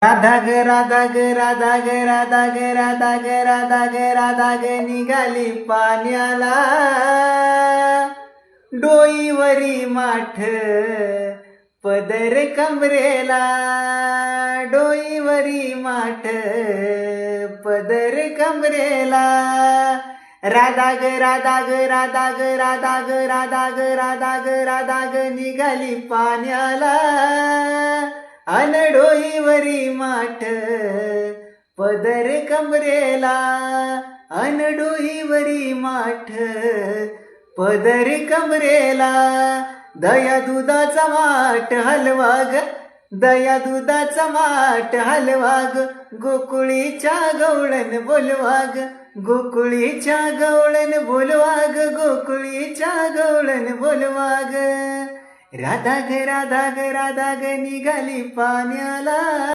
राधा ग राधा ग राधा ग राधा ग राधा ग राधा ग राधा ग निघाली पाण्याला डोईवरी माठ पदर कमरेला डोईवरी माठ पदर कमरेला राधा ग राधा ग राधा ग राधा ग राधा ग राधा ग राधा ग निघाली पाण्याला अन डोईवरी माठ पदर कमरेला अन डोईवरी माठ पदर कमरेला दया दुधाचा माठ हलवा ग दया दुधाचा माठ हलवा ग गोकुळीच्या गवळण बोलवा ग गोकुळीच्या गवळण बोलवा ग गोकुळीच्या गवळण बोलवा ग राधा ग राधा ग राधा ग निघाली पाण्याला